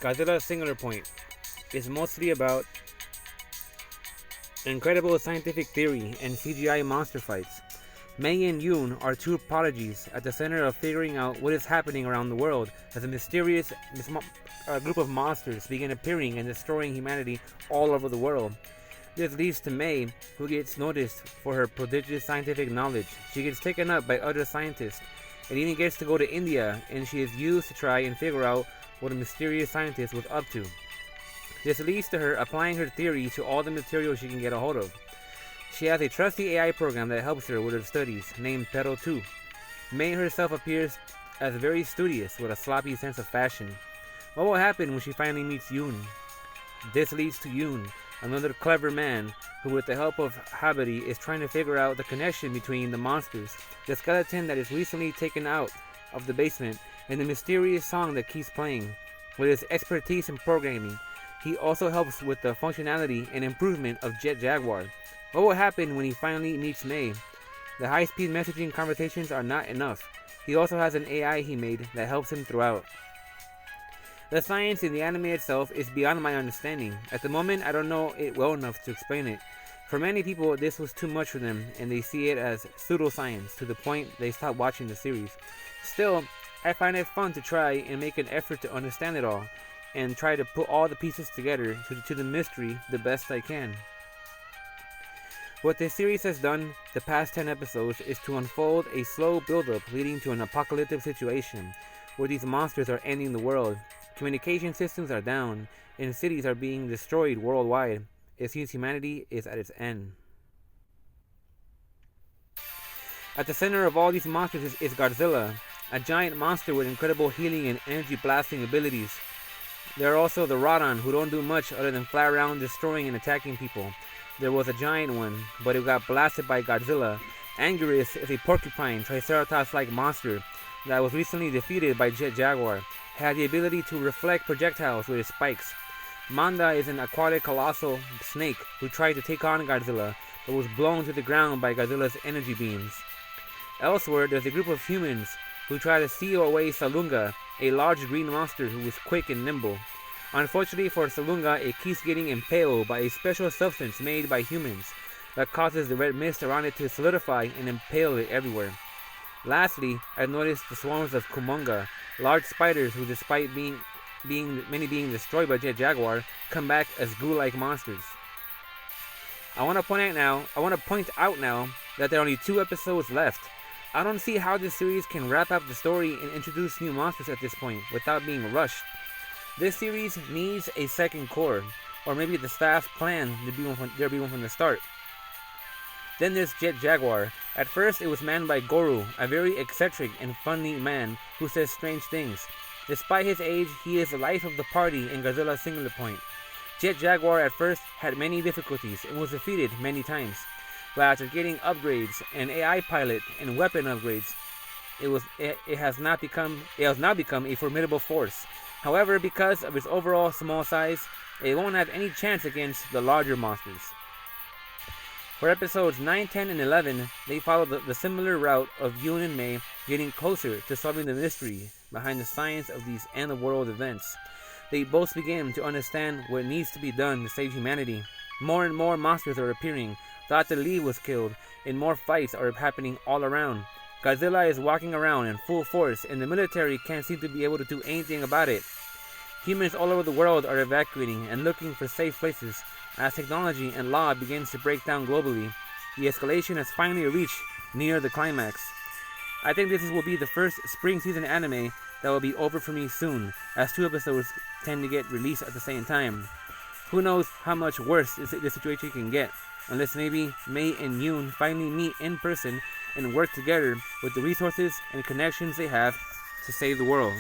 Godzilla Singular Point is mostly about incredible scientific theory and CGI monster fights. Mei and Yoon are two prodigies at the center of figuring out what is happening around the world as a mysterious group of monsters begin appearing and destroying humanity all over the world. This leads to Mei, who gets noticed for her prodigious scientific knowledge. She gets taken up by other scientists and even gets to go to India, and she is used to try and figure out what a mysterious scientist was up to. This leads to her applying her theory to all the material she can get a hold of. She has a trusty AI program that helps her with her studies, named Pero 2. Mei herself appears as very studious with a sloppy sense of fashion. What will happen when she finally meets Yoon? This leads to Yoon, another clever man who, with the help of Habari, is trying to figure out the connection between the monsters, the skeleton that is recently taken out of the basement, and the mysterious song that keeps playing. With his expertise in programming, he also helps with the functionality and improvement of Jet Jaguar. What will happen when he finally meets Mei? The high-speed messaging conversations are not enough. He also has an AI he made that helps him throughout. The science in the anime itself is beyond my understanding. At the moment, I don't know it well enough to explain it. For many people, this was too much for them, and they see it as pseudoscience to the point they stop watching the series. Still, I find it fun to try and make an effort to understand it all, and try to put all the pieces together to the mystery the best I can. What this series has done the past 10 episodes is to unfold a slow build-up leading to an apocalyptic situation, where these monsters are ending the world. Communication systems are down, and cities are being destroyed worldwide. It seems humanity is at its end. At the center of all these monsters is Godzilla, a giant monster with incredible healing and energy blasting abilities. There are also the Rodon, who don't do much other than fly around destroying and attacking people. There was a giant one, but it got blasted by Godzilla. Anguirus is a porcupine, triceratops-like monster that was recently defeated by Jet Jaguar. Had the ability to reflect projectiles with his spikes. Manda is an aquatic colossal snake who tried to take on Godzilla, but was blown to the ground by Godzilla's energy beams. Elsewhere, there's a group of humans who try to steal away Salunga, a large green monster who is quick and nimble. Unfortunately for Salunga, it keeps getting impaled by a special substance made by humans that causes the red mist around it to solidify and impale it everywhere. Lastly, I've noticed the swarms of Kumonga, large spiders who, despite many being destroyed by Jet Jaguar, come back as ghoul-like monsters. I want to point out now that there are only 2 episodes left. I don't see how this series can wrap up the story and introduce new monsters at this point without being rushed. This series needs a second core, or maybe the staff planned there be one from the start. Then there's Jet Jaguar. At first it was manned by Goru, a very eccentric and funny man who says strange things. Despite his age, he is the life of the party in Godzilla Singular Point. Jet Jaguar at first had many difficulties and was defeated many times. But after getting upgrades, an AI pilot, and weapon upgrades, it has now become a formidable force. However, because of its overall small size, it won't have any chance against the larger monsters. For episodes 9, 10, and 11, they follow the similar route of Yoon and Mei getting closer to solving the mystery behind the science of these end-of-world events. They both begin to understand what needs to be done to save humanity. More and more monsters are appearing. Dr. Lee was killed, and more fights are happening all around. Godzilla is walking around in full force, and the military can't seem to be able to do anything about it. Humans all over the world are evacuating and looking for safe places. As technology and law begins to break down globally, the escalation has finally reached near the climax. I think this will be the first spring season anime that will be over for me soon, as 2 episodes tend to get released at the same time. Who knows how much worse this situation can get, unless maybe Mei and Yoon finally meet in person and work together with the resources and connections they have to save the world.